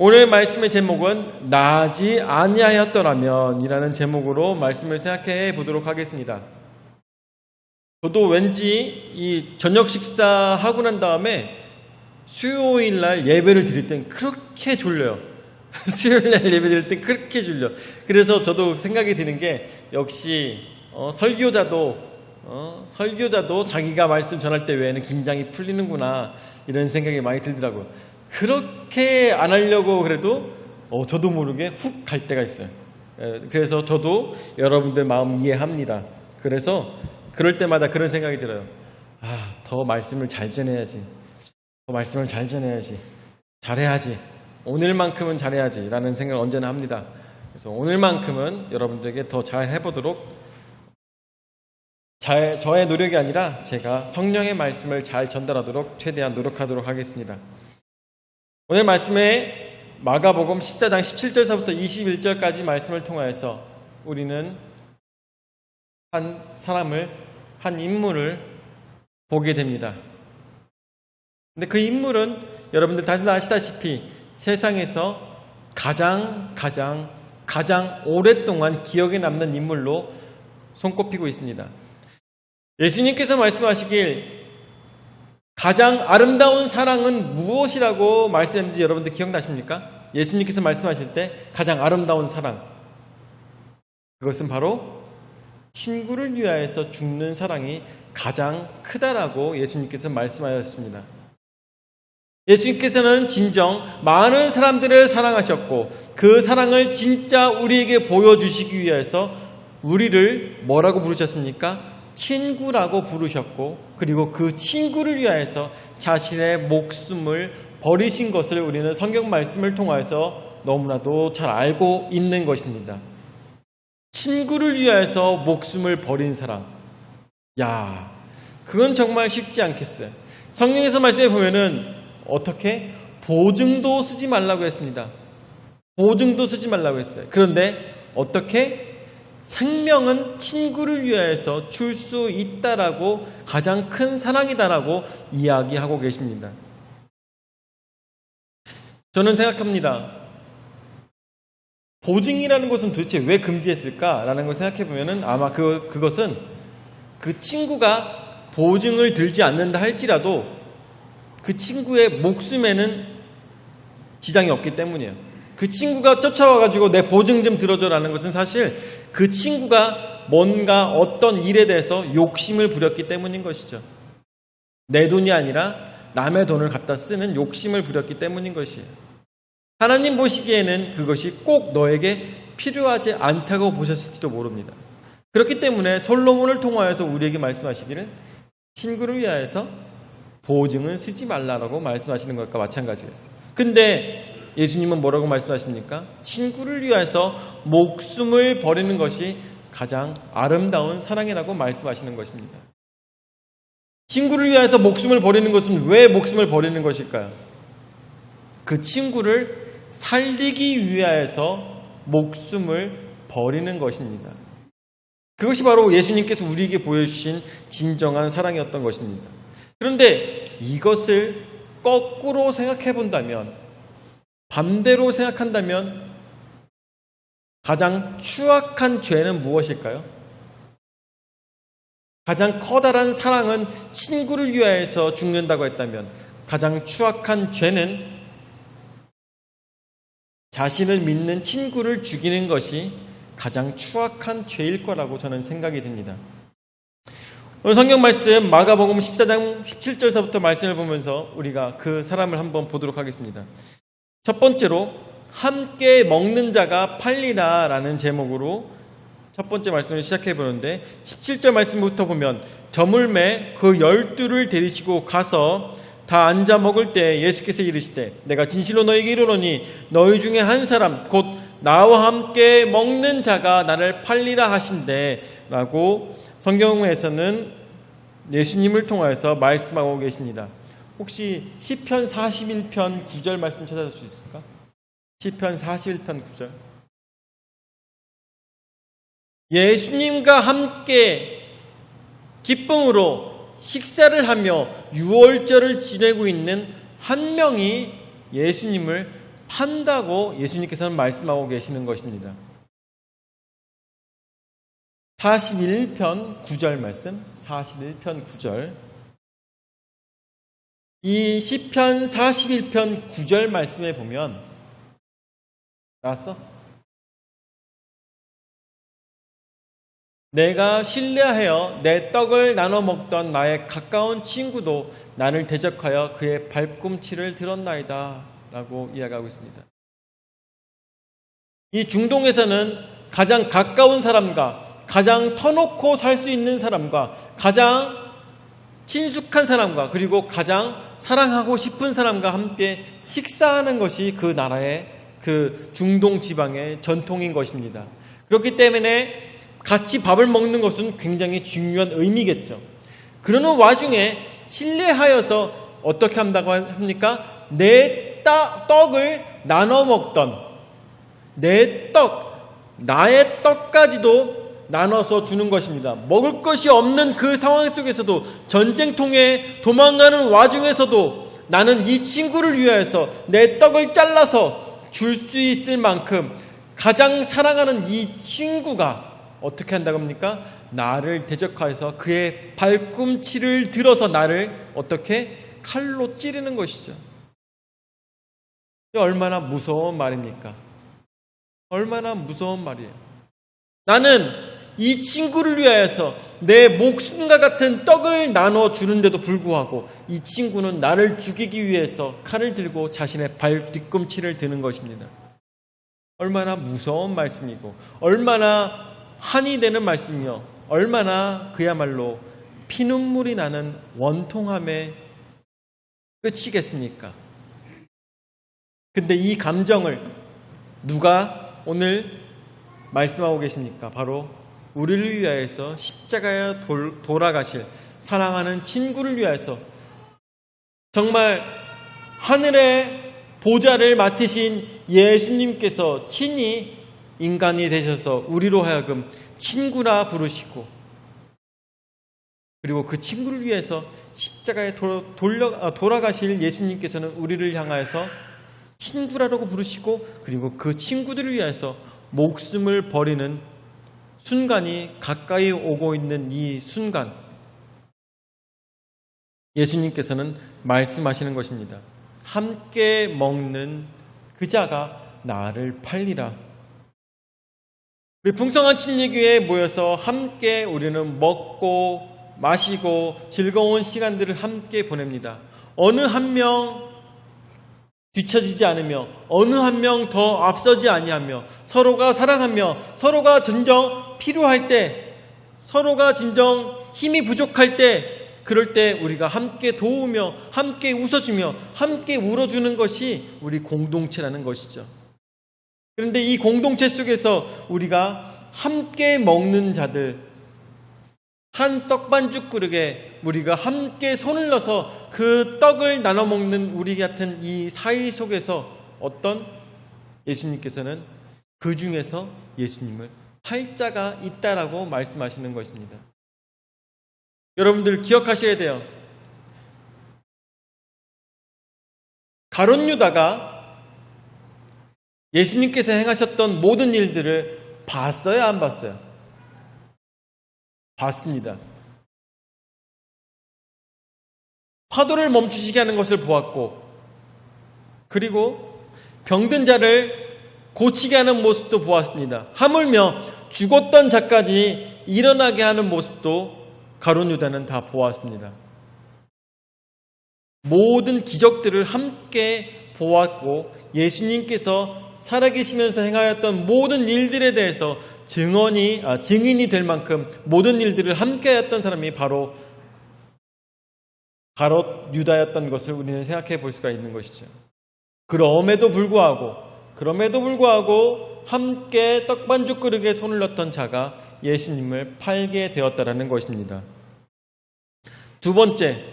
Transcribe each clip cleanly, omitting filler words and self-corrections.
오늘 말씀의 제목은 나지 아니하였더라면 이라는 제목으로 말씀을 생각해 보도록 하겠습니다. 저도 왠지 이 저녁 식사하고 난 다음에 수요일 날 예배를 드릴 땐 그렇게 졸려요. 수요일 날 예배 드릴 땐 그렇게 졸려. 그래서 저도 생각이 드는 게 역시 설교자도 자기가 말씀 전할 때 외에는 긴장이 풀리는구나 이런 생각이 많이 들더라고요. 그렇게 안 하려고 그래도 저도 모르게 훅 갈 때가 있어요. 그래서 저도 여러분들 마음 이해합니다. 그래서 그럴 때마다 그런 생각이 들어요. 더 말씀을 잘 전해야지. 더 말씀을 잘 전해야지. 잘해야지. 오늘만큼은 잘해야지 라는 생각을 언제나 합니다. 그래서 오늘만큼은 여러분들에게 더 잘 해보도록 저의 노력이 아니라 제가 성령의 말씀을 잘 전달하도록 최대한 노력하도록 하겠습니다. 오늘 말씀에 마가복음 14장 17절서부터 21절까지 말씀을 통하여서 우리는 한 인물을 보게 됩니다. 근데 그 인물은 여러분들 다들 아시다시피 세상에서 가장 오랫동안 기억에 남는 인물로 손꼽히고 있습니다. 예수님께서 말씀하시길 가장 아름다운 사랑은 무엇이라고 말씀했는지 여러분들 기억나십니까? 예수님께서 말씀하실 때 가장 아름다운 사랑, 그것은 바로 친구를 위하여서 죽는 사랑이 가장 크다라고 예수님께서 말씀하셨습니다. 예수님께서는 진정 많은 사람들을 사랑하셨고 그 사랑을 진짜 우리에게 보여주시기 위해서 우리를 뭐라고 부르셨습니까? 친구라고 부르셨고 그리고 그 친구를 위하여서 자신의 목숨을 버리신 것을 우리는 성경 말씀을 통해서 너무나도 잘 알고 있는 것입니다. 친구를 위하여서 목숨을 버린 사람. 그건 정말 쉽지 않겠어요. 성경에서 말씀해 보면은 어떻게? 보증도 쓰지 말라고 했습니다. 보증도 쓰지 말라고 했어요. 그런데 어떻게? 생명은 친구를 위하여서 줄 수 있다라고 가장 큰 사랑이다라고 이야기하고 계십니다. 저는 생각합니다. 보증이라는 것은 도대체 왜 금지했을까라는 걸 생각해 보면은 아마 그것은 그 친구가 보증을 들지 않는다 할지라도 그 친구의 목숨에는 지장이 없기 때문이에요. 그 친구가 쫓아와가지고 내 보증 좀 들어줘라는 것은 사실 그 친구가 뭔가 어떤 일에 대해서 욕심을 부렸기 때문인 것이죠. 내 돈이 아니라 남의 돈을 갖다 쓰는 욕심을 부렸기 때문인 것이에요. 하나님 보시기에는 그것이 꼭 너에게 필요하지 않다고 보셨을지도 모릅니다. 그렇기 때문에 솔로몬을 통하여서 우리에게 말씀하시기를 친구를 위하여서 보증은 쓰지 말라라고 말씀하시는 것과 마찬가지였어요. 근데 예수님은 뭐라고 말씀하십니까? 친구를 위해서 목숨을 버리는 것이 가장 아름다운 사랑이라고 말씀하시는 것입니다. 친구를 위해서 목숨을 버리는 것은 왜 목숨을 버리는 것일까요? 그 친구를 살리기 위해서 목숨을 버리는 것입니다. 그것이 바로 예수님께서 우리에게 보여주신 진정한 사랑이었던 것입니다. 그런데 이것을 거꾸로 생각해 본다면, 반대로 생각한다면 가장 추악한 죄는 무엇일까요? 가장 커다란 사랑은 친구를 위하여서 죽는다고 했다면 가장 추악한 죄는 자신을 믿는 친구를 죽이는 것이 가장 추악한 죄일 거라고 저는 생각이 듭니다. 오늘 성경 말씀 마가복음 14장 17절서부터 말씀을 보면서 우리가 그 사람을 한번 보도록 하겠습니다. 첫 번째로 함께 먹는 자가 팔리라 라는 제목으로 첫 번째 말씀을 시작해 보는데 17절 말씀부터 보면 저물매 그 12를 데리시고 가서 다 앉아 먹을 때 예수께서 이르시되 내가 진실로 너희에게 이르노니 너희 중에 한 사람 곧 나와 함께 먹는 자가 나를 팔리라 하신대 라고 성경에서는 예수님을 통해서 말씀하고 계십니다. 혹시 시편 41편 9절 말씀 찾아볼 수 있을까? 시편 41편 9절. 예수님과 함께 기쁨으로 식사를 하며 유월절을 지내고 있는 한 명이 예수님을 판다고 예수님께서는 말씀하고 계시는 것입니다. 41편 9절 말씀, 41편 9절. 이 시편 41편 9절 말씀에 보면 나왔어? 내가 신뢰하여 내 떡을 나눠 먹던 나의 가까운 친구도 나를 대적하여 그의 발꿈치를 들었나이다 라고 이야기하고 있습니다. 이 중동에서는 가장 가까운 사람과 가장 터놓고 살 수 있는 사람과 가장 친숙한 사람과 그리고 가장 사랑하고 싶은 사람과 함께 식사하는 것이 그 나라의 그 중동 지방의 전통인 것입니다. 그렇기 때문에 같이 밥을 먹는 것은 굉장히 중요한 의미겠죠. 그러는 와중에 신뢰하여서 어떻게 한다고 합니까? 내 떡을 나눠 먹던 내 떡, 나의 떡까지도 나눠서 주는 것입니다. 먹을 것이 없는 그 상황 속에서도 전쟁통에 도망가는 와중에서도 나는 이 친구를 위하여서 내 떡을 잘라서 줄 수 있을 만큼 가장 사랑하는 이 친구가 어떻게 한다고 합니까? 나를 대적하여서 그의 발꿈치를 들어서 나를 어떻게 칼로 찌르는 것이죠. 얼마나 무서운 말입니까? 얼마나 무서운 말이에요. 나는 이 친구를 위하여서 내 목숨과 같은 떡을 나눠주는데도 불구하고 이 친구는 나를 죽이기 위해서 칼을 들고 자신의 발 뒤꿈치를 드는 것입니다. 얼마나 무서운 말씀이고 얼마나 한이 되는 말씀이요 얼마나 그야말로 피눈물이 나는 원통함의 끝이겠습니까? 근데 이 감정을 누가 오늘 말씀하고 계십니까? 바로 우리를 위하여서 십자가에 돌아가실 사랑하는 친구를 위하여서 정말 하늘의 보좌를 맡으신 예수님께서 친히 인간이 되셔서 우리로 하여금 친구라 부르시고 그리고 그 친구를 위해서 십자가에 돌아가실 예수님께서는 우리를 향하여서 친구라고 부르시고 그리고 그 친구들을 위해서 목숨을 버리는 순간이 가까이 오고 있는 이 순간 예수님께서는 말씀하시는 것입니다. 함께 먹는 그 자가 나를 팔리라. 우리 풍성한 침례교회에 모여서 함께 우리는 먹고 마시고 즐거운 시간들을 함께 보냅니다. 어느 한 명 뒤처지지 않으며 어느 한 명 더 앞서지 아니하며 서로가 사랑하며 서로가 진정 필요할 때 서로가 진정 힘이 부족할 때 그럴 때 우리가 함께 도우며 함께 웃어주며 함께 울어주는 것이 우리 공동체라는 것이죠. 그런데 이 공동체 속에서 우리가 함께 먹는 자들 한 떡반죽 그릇에 우리가 함께 손을 넣어서 그 떡을 나눠 먹는 우리 같은 이 사이 속에서 어떤 예수님께서는 그 중에서 예수님을 팔자가 있다라고 말씀하시는 것입니다. 여러분들 기억하셔야 돼요. 가룟 유다가 예수님께서 행하셨던 모든 일들을 봤어요, 안 봤어요? 봤습니다. 파도를 멈추시게 하는 것을 보았고 그리고 병든 자를 고치게 하는 모습도 보았습니다. 하물며 죽었던 자까지 일어나게 하는 모습도 가룟 유다는 다 보았습니다. 모든 기적들을 함께 보았고 예수님께서 살아계시면서 행하였던 모든 일들에 대해서 증인이 될 만큼 모든 일들을 함께 했던 사람이 바로 가롯 유다였던 것을 우리는 생각해 볼 수가 있는 것이죠. 그럼에도 불구하고 함께 떡반죽 그릇에 손을 넣었던 자가 예수님을 팔게 되었다라는 것입니다. 두 번째,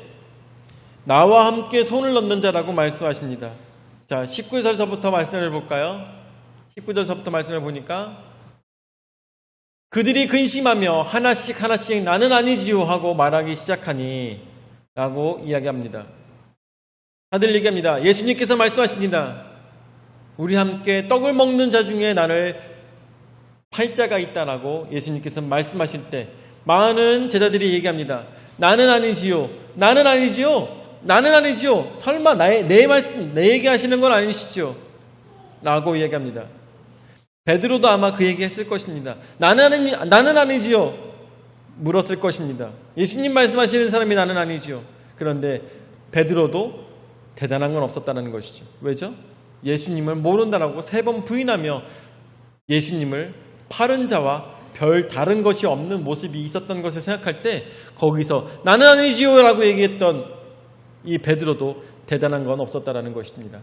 나와 함께 손을 넣는 자라고 말씀하십니다. 자, 19절서부터 말씀을 볼까요? 19절서부터 말씀을 보니까 그들이 근심하며 하나씩 나는 아니지요 하고 말하기 시작하니 라고 이야기합니다. 다들 얘기합니다. 예수님께서 말씀하십니다. 우리 함께 떡을 먹는 자 중에 나를 팔 자가 있다라고 예수님께서 말씀하실 때 많은 제자들이 얘기합니다. 나는 아니지요. 나는 아니지요. 나는 아니지요. 설마 내 말씀, 내 얘기하시는 건 아니시죠? 라고 얘기합니다. 베드로도 아마 그 얘기했을 것입니다. 나는 아니지요. 물었을 것입니다. 예수님 말씀하시는 사람이 나는 아니지요. 그런데 베드로도 대단한 건 없었다는 것이죠. 왜죠? 예수님을 모른다라고 3번 부인하며 예수님을 파른 자와 별 다른 것이 없는 모습이 있었던 것을 생각할 때 거기서 나는 아니지요 라고 얘기했던 이 베드로도 대단한 건 없었다라는 것입니다.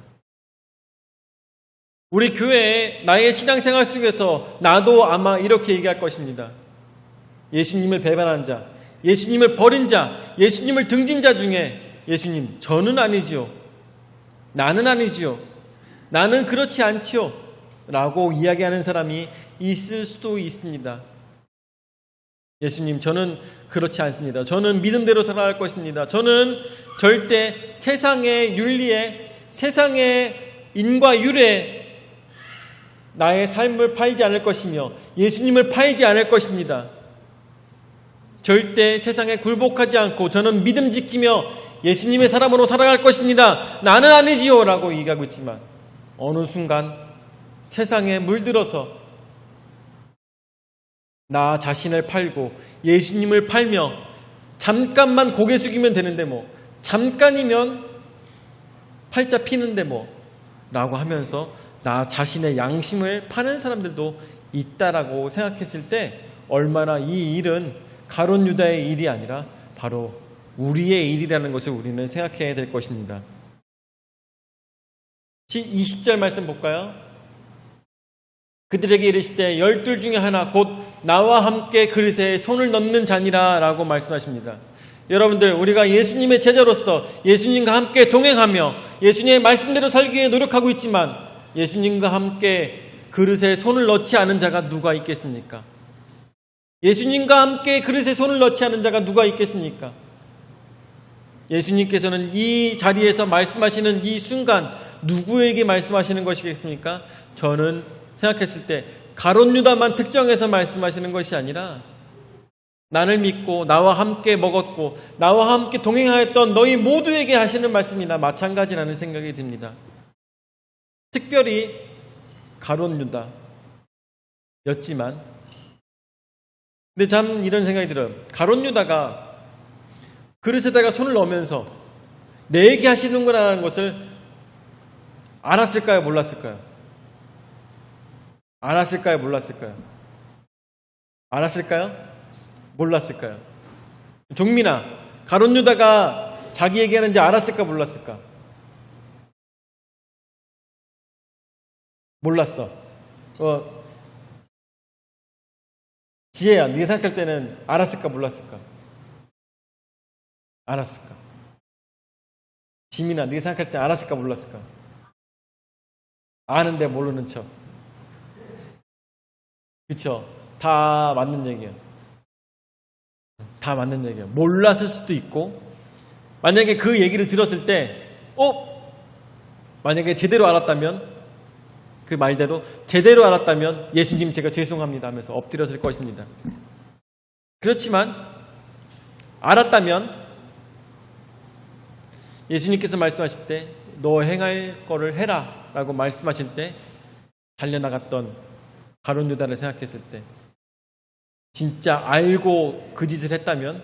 우리 교회에 나의 신앙생활 속에서 나도 아마 이렇게 얘기할 것입니다. 예수님을 배반한 자, 예수님을 버린 자, 예수님을 등진 자 중에 예수님 저는 아니지요. 나는 아니지요. 나는 그렇지 않지요. 라고 이야기하는 사람이 있을 수도 있습니다. 예수님 저는 그렇지 않습니다. 저는 믿음대로 살아갈 것입니다. 저는 절대 세상의 윤리에 세상의 인과 율에 나의 삶을 팔지 않을 것이며 예수님을 팔지 않을 것입니다. 절대 세상에 굴복하지 않고 저는 믿음 지키며 예수님의 사람으로 살아갈 것입니다. 나는 아니지요 라고 얘기하고 있지만 어느 순간 세상에 물들어서 나 자신을 팔고 예수님을 팔며 잠깐만 고개 숙이면 되는데 뭐 잠깐이면 팔자 피는데 뭐 라고 하면서 나 자신의 양심을 파는 사람들도 있다라고 생각했을 때 얼마나 이 일은 가룟 유다의 일이 아니라 바로 우리의 일이라는 것을 우리는 생각해야 될 것입니다. 20절 말씀 볼까요? 그들에게 이르시되 12 중에 하나 곧 나와 함께 그릇에 손을 넣는 자니라 라고 말씀하십니다. 여러분들 우리가 예수님의 제자로서 예수님과 함께 동행하며 예수님의 말씀대로 살기 위해 노력하고 있지만 예수님과 함께 그릇에 손을 넣지 않은 자가 누가 있겠습니까? 예수님과 함께 그릇에 손을 넣지 않은 자가 누가 있겠습니까? 예수님께서는 이 자리에서 말씀하시는 이 순간 누구에게 말씀하시는 것이겠습니까? 저는 생각했을 때 가룟 유다만 특정해서 말씀하시는 것이 아니라 나를 믿고 나와 함께 먹었고 나와 함께 동행하였던 너희 모두에게 하시는 말씀이나 마찬가지라는 생각이 듭니다. 특별히 가룟 유다였지만 근데 참 이런 생각이 들어요. 가룟 유다가 그릇에다가 손을 넣으면서 내게 하시는구나라는 것을 알았을까요? 몰랐을까요? 알았을까요? 몰랐을까요? 알았을까요? 몰랐을까요? 종민아, 가룟 유다가 자기에게 하는지 알았을까? 몰랐을까? 몰랐어. 지혜야, 네가 생각할 때는 알았을까? 몰랐을까? 알았을까? 지민아, 네가 생각할 때 알았을까? 몰랐을까? 아는데 모르는 척. 그쵸? 다 맞는 얘기야. 다 맞는 얘기야. 몰랐을 수도 있고, 만약에 그 얘기를 들었을 때, 만약에 제대로 알았다면, 그 말대로 제대로 알았다면 예수님 제가 죄송합니다 하면서 엎드렸을 것입니다. 그렇지만 알았다면 예수님께서 말씀하실 때 너 행할 거를 해라 라고 말씀하실 때 달려나갔던 가룟 유다를 생각했을 때 진짜 알고 그 짓을 했다면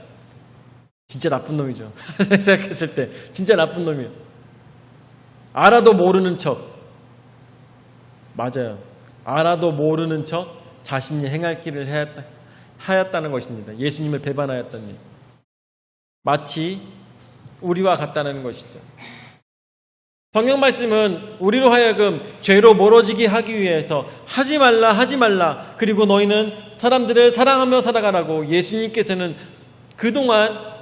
진짜 나쁜 놈이죠. 생각했을 때 진짜 나쁜 놈이에요. 알아도 모르는 척. 맞아요. 알아도 모르는 척 자신이 행할 길을 하였다는 것입니다. 예수님을 배반하였다는 일. 마치 우리와 같다는 것이죠. 성경 말씀은 우리로 하여금 죄로 멀어지게 하기 위해서 하지 말라 그리고 너희는 사람들을 사랑하며 살아가라고 예수님께서는 그동안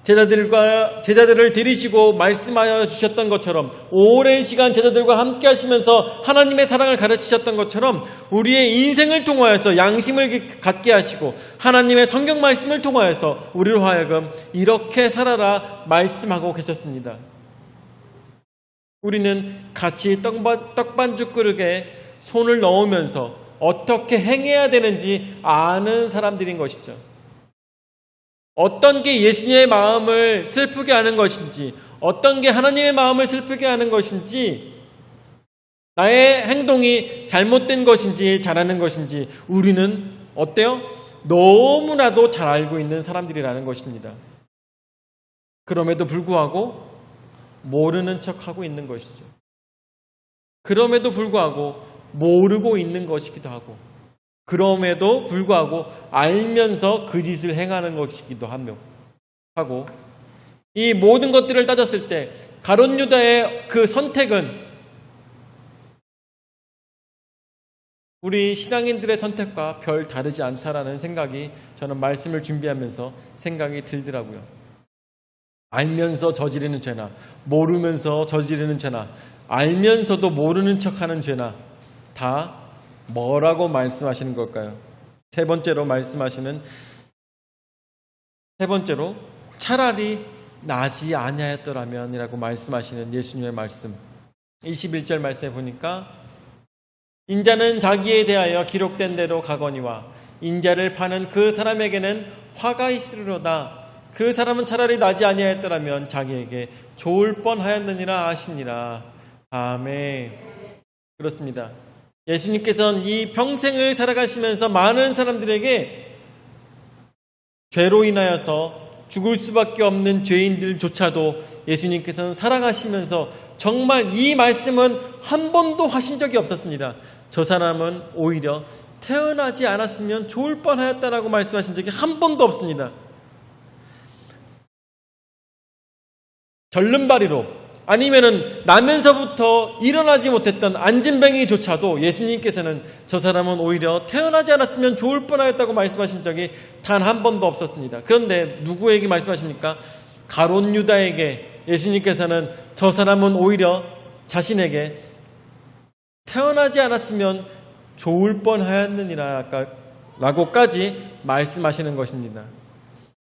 제자들을 데리시고 말씀하여 주셨던 것처럼 오랜 시간 제자들과 함께 하시면서 하나님의 사랑을 가르치셨던 것처럼 우리의 인생을 통하여서 양심을 갖게 하시고 하나님의 성경 말씀을 통하여서 우리로 하여금 이렇게 살아라 말씀하고 계셨습니다. 우리는 같이 떡반죽 그릇에 손을 넣으면서 어떻게 행해야 되는지 아는 사람들인 것이죠. 어떤 게 예수님의 마음을 슬프게 하는 것인지, 어떤 게 하나님의 마음을 슬프게 하는 것인지, 나의 행동이 잘못된 것인지 잘하는 것인지 우리는 어때요? 너무나도 잘 알고 있는 사람들이라는 것입니다. 그럼에도 불구하고 모르는 척하고 있는 것이죠. 그럼에도 불구하고 모르고 있는 것이기도 하고, 그럼에도 불구하고 알면서 그 짓을 행하는 것이기도 하고, 이 모든 것들을 따졌을 때 가룟 유다의 그 선택은 우리 신앙인들의 선택과 별 다르지 않다라는 생각이 저는 말씀을 준비하면서 생각이 들더라고요. 알면서 저지르는 죄나 모르면서 저지르는 죄나 알면서도 모르는 척하는 죄나 다 뭐라고 말씀하시는 걸까요? 세 번째로 차라리 나지 아니하였더라면 이라고 말씀하시는 예수님의 말씀. 21절 말씀에 보니까 인자는 자기에 대하여 기록된 대로 가거니와 인자를 파는 그 사람에게는 화가 있으리로다. 그 사람은 차라리 나지 아니하였더라면 자기에게 좋을 뻔하였느니라 하시니라. 아멘. 그렇습니다. 예수님께서는 이 평생을 살아가시면서 많은 사람들에게 죄로 인하여서 죽을 수밖에 없는 죄인들조차도 예수님께서는 살아가시면서 정말 이 말씀은 한 번도 하신 적이 없었습니다. 저 사람은 오히려 태어나지 않았으면 좋을 뻔하였다라고 말씀하신 적이 한 번도 없습니다. 절름발이로 아니면은 나면서부터 일어나지 못했던 안진뱅이조차도 예수님께서는 저 사람은 오히려 태어나지 않았으면 좋을 뻔하였다고 말씀하신 적이 단 한 번도 없었습니다. 그런데 누구에게 말씀하십니까? 가룟 유다에게 예수님께서는 저 사람은 오히려 자신에게 태어나지 않았으면 좋을 뻔하였느니라 라고까지 말씀하시는 것입니다.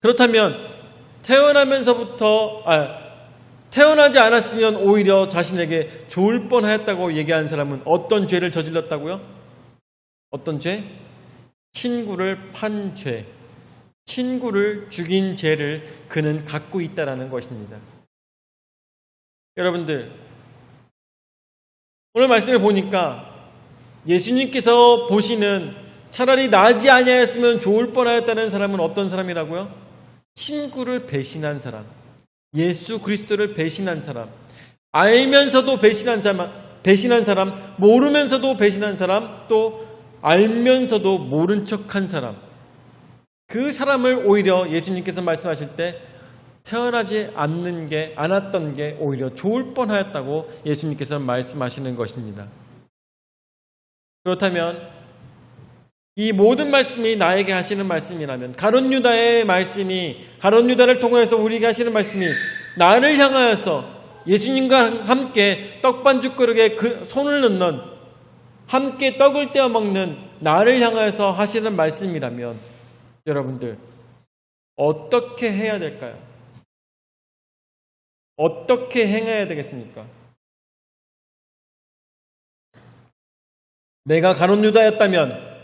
그렇다면 태어나지 않았으면 오히려 자신에게 좋을 뻔하였다고 얘기하는 사람은 어떤 죄를 저질렀다고요? 어떤 죄? 친구를 판 죄, 친구를 죽인 죄를 그는 갖고 있다라는 것입니다. 여러분들, 오늘 말씀을 보니까 예수님께서 보시는 차라리 나지 아니하였으면 좋을 뻔하였다는 사람은 어떤 사람이라고요? 친구를 배신한 사람, 예수 그리스도를 배신한 사람, 알면서도 배신한 사람, 모르면서도 배신한 사람, 또 알면서도 모른 척한 사람, 그 사람을 오히려 예수님께서 말씀하실 때 태어나지 않았던 게 오히려 좋을 뻔하였다고 예수님께서 말씀하시는 것입니다. 그렇다면 이 모든 말씀이 나에게 하시는 말씀이라면, 가룟 유다를 통해서 우리에게 하시는 말씀이 나를 향하여서 예수님과 함께 떡반죽 그릇에 손을 넣는, 함께 떡을 떼어 먹는 나를 향하여서 하시는 말씀이라면 여러분들 어떻게 해야 될까요? 어떻게 행해야 되겠습니까? 내가 가룟 유다였다면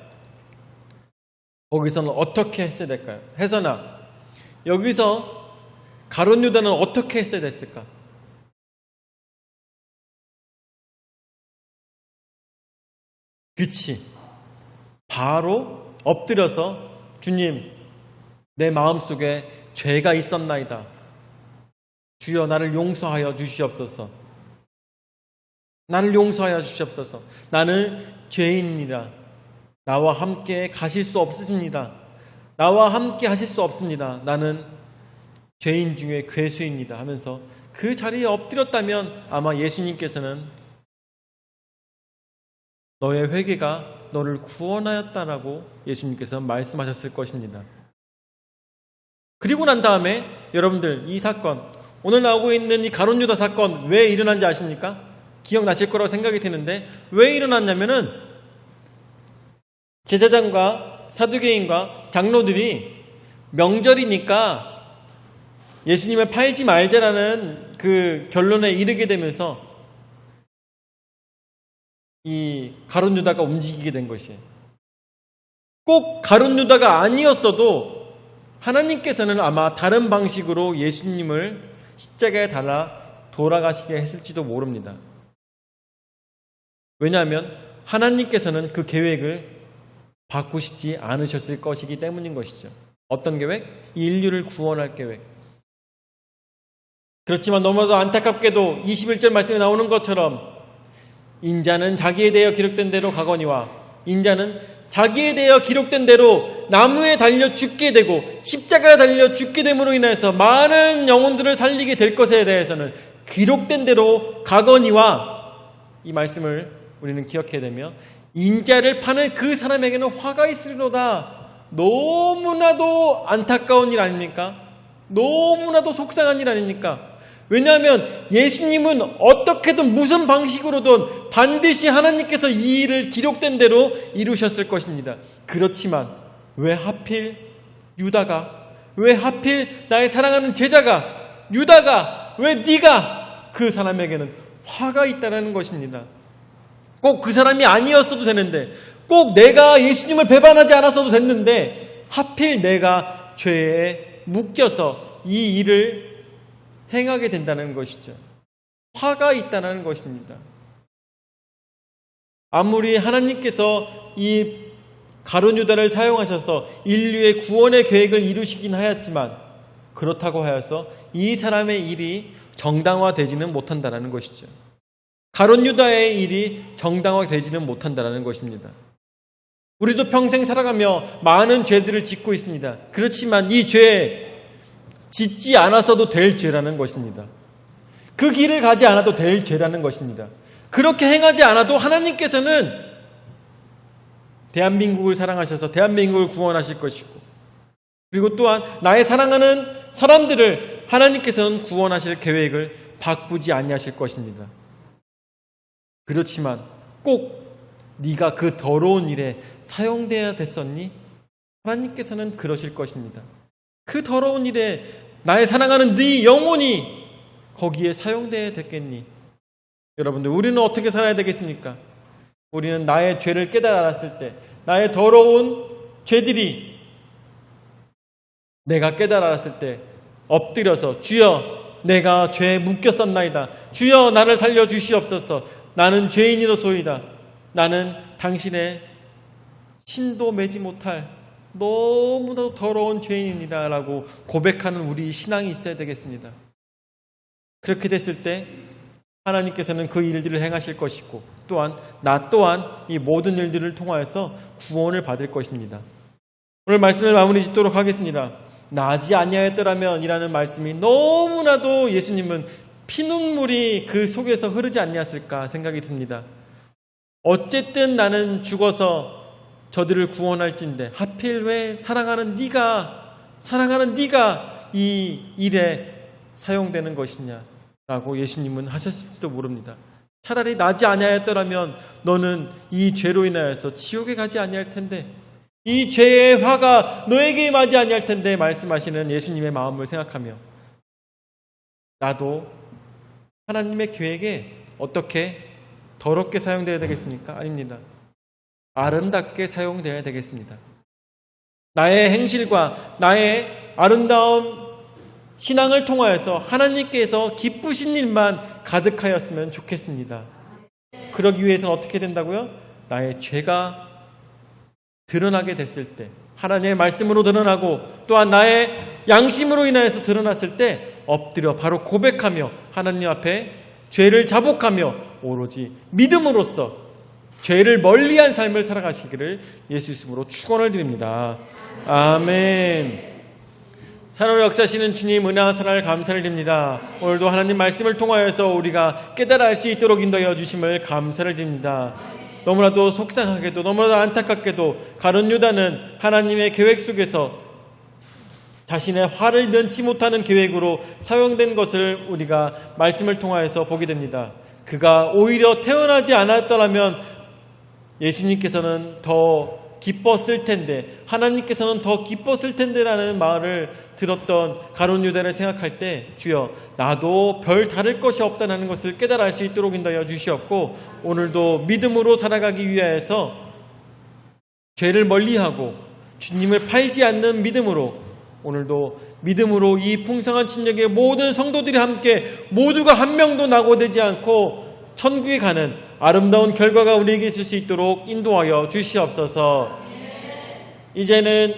거기서는 어떻게 했어야 될까요? 해서나 여기서 가룟 유다는 어떻게 했어야 됐을까? 그치, 바로 엎드려서 주님, 내 마음속에 죄가 있었나이다. 주여 나를 용서하여 주시옵소서. 나를 용서하여 주시옵소서. 나는 죄인이라. 나와 함께 가실 수 없습니다. 나와 함께 하실 수 없습니다. 나는 죄인 중에 괴수입니다 하면서 그 자리에 엎드렸다면 아마 예수님께서는 너의 회개가 너를 구원하였다라고 예수님께서 말씀하셨을 것입니다. 그리고 난 다음에 여러분들 이 사건, 오늘 나오고 있는 이 가룟 유다 사건 왜 일어난지 아십니까? 기억나실 거라고 생각이 드는데 왜 일어났냐면은 제사장과 사두개인과 장로들이 명절이니까 예수님을 팔지 말자라는 그 결론에 이르게 되면서 이 가룟 유다가 움직이게 된 것이에요. 꼭 가룟 유다가 아니었어도 하나님께서는 아마 다른 방식으로 예수님을 십자가에 달아 돌아가시게 했을지도 모릅니다. 왜냐하면 하나님께서는 그 계획을 바꾸시지 않으셨을 것이기 때문인 것이죠. 어떤 계획? 인류를 구원할 계획. 그렇지만 너무나도 안타깝게도 21절 말씀에 나오는 것처럼 인자는 자기에 대하여 기록된 대로 가거니와 인자는 자기에 대하여 기록된 대로 나무에 달려 죽게 되고 십자가에 달려 죽게 됨으로 인해서 많은 영혼들을 살리게 될 것에 대해서는 기록된 대로 가거니와 이 말씀을 우리는 기억해야 되며 인자를 파는 그 사람에게는 화가 있으리로다. 너무나도 안타까운 일 아닙니까? 너무나도 속상한 일 아닙니까? 왜냐하면 예수님은 어떻게든 무슨 방식으로든 반드시 하나님께서 이 일을 기록된 대로 이루셨을 것입니다. 그렇지만 왜 하필 유다가, 왜 하필 나의 사랑하는 제자가, 유다가, 왜 네가 그 사람에게는 화가 있다는 것입니다. 꼭 그 사람이 아니었어도 되는데, 꼭 내가 예수님을 배반하지 않았어도 됐는데 하필 내가 죄에 묶여서 이 일을 행하게 된다는 것이죠. 화가 있다는 것입니다. 아무리 하나님께서 이 가룟 유다를 사용하셔서 인류의 구원의 계획을 이루시긴 하였지만 그렇다고 하여서 이 사람의 일이 정당화되지는 못한다는 것이죠. 가룟 유다의 일이 정당화되지는 못한다는 것입니다. 우리도 평생 살아가며 많은 죄들을 짓고 있습니다. 그렇지만 이 죄 짓지 않았어도 될 죄라는 것입니다. 그 길을 가지 않아도 될 죄라는 것입니다. 그렇게 행하지 않아도 하나님께서는 대한민국을 사랑하셔서 대한민국을 구원하실 것이고, 그리고 또한 나의 사랑하는 사람들을 하나님께서는 구원하실 계획을 바꾸지 아니하실 것입니다. 그렇지만 꼭 네가 그 더러운 일에 사용되어야 됐었니? 하나님께서는 그러실 것입니다. 그 더러운 일에 나의 사랑하는 네 영혼이 거기에 사용되어야 됐겠니? 여러분들, 우리는 어떻게 살아야 되겠습니까? 우리는 나의 죄를 깨달았을 때, 나의 더러운 죄들이 내가 깨달았을 때 엎드려서 주여 내가 죄에 묶였었나이다. 주여 나를 살려주시옵소서. 나는 죄인이로소이다. 나는 당신의 신도 매지 못할 너무나도 더러운 죄인입니다 라고 고백하는 우리 신앙이 있어야 되겠습니다. 그렇게 됐을 때 하나님께서는 그 일들을 행하실 것이고, 또한 나 또한 이 모든 일들을 통하여서 구원을 받을 것입니다. 오늘 말씀을 마무리 짓도록 하겠습니다. 나지 아니하였더라면 이라는 말씀이 너무나도 예수님은 피눈물이 그 속에서 흐르지 않았을까 생각이 듭니다. 어쨌든 나는 죽어서 저들을 구원할진데 하필 왜 사랑하는 네가 이 일에 사용되는 것이냐라고 예수님은 하셨을지도 모릅니다. 차라리 나지 아니하였더라면 너는 이 죄로 인하여서 지옥에 가지 아니할 텐데, 이 죄의 화가 너에게 임하지 아니할 텐데 말씀하시는 예수님의 마음을 생각하며 나도 하나님의 계획에 어떻게 더럽게 사용되어야 되겠습니까? 아닙니다. 아름답게 사용되어야 되겠습니다. 나의 행실과 나의 아름다운 신앙을 통하여서 하나님께서 기쁘신 일만 가득하였으면 좋겠습니다. 그러기 위해서는 어떻게 된다고요? 나의 죄가 드러나게 됐을 때, 하나님의 말씀으로 드러나고 또한 나의 양심으로 인하여서 드러났을 때 엎드려 바로 고백하며 하나님 앞에 죄를 자복하며 오로지 믿음으로써 죄를 멀리한 삶을 살아가시기를 예수 이름으로 축원을 드립니다. 아멘. 살아로 역사하시는 주님 은혜와 사랑을 감사를 드립니다. 오늘도 하나님 말씀을 통하여서 우리가 깨달아 알 수 있도록 인도하여 주심을 감사를 드립니다. 너무나도 속상하게도 너무나도 안타깝게도 가룟 유다는 하나님의 계획 속에서 자신의 화를 면치 못하는 계획으로 사용된 것을 우리가 말씀을 통하여서 보게 됩니다. 그가 오히려 태어나지 않았더라면 예수님께서는 더 기뻤을 텐데, 하나님께서는 더 기뻤을 텐데라는 말을 들었던 가룟 유다를 생각할 때 주여 나도 별 다를 것이 없다는 것을 깨달아 알 수 있도록 인도하여 주시옵고, 오늘도 믿음으로 살아가기 위하여서 죄를 멀리하고 주님을 팔지 않는 믿음으로, 오늘도 믿음으로 이 풍성한 친역의 모든 성도들이 함께 모두가 한 명도 낙오되지 않고 천국에 가는 아름다운 결과가 우리에게 있을 수 있도록 인도하여 주시옵소서. 이제는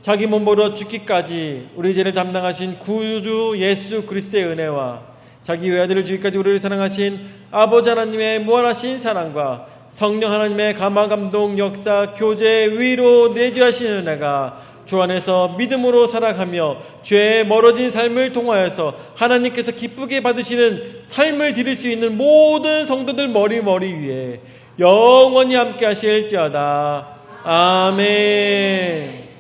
자기 몸버려 죽기까지 우리 죄를 담당하신 구주 예수 그리스도의 은혜와 자기 외아들을 주기까지 우리를 사랑하신 아버지 하나님의 무한하신 사랑과 성령 하나님의 감화 감동 역사 교제 위로 내주하시는 은혜가 주 안에서 믿음으로 살아가며 죄에 멀어진 삶을 통하여서 하나님께서 기쁘게 받으시는 삶을 드릴 수 있는 모든 성도들 머리 위에 영원히 함께 하실지어다. 아멘.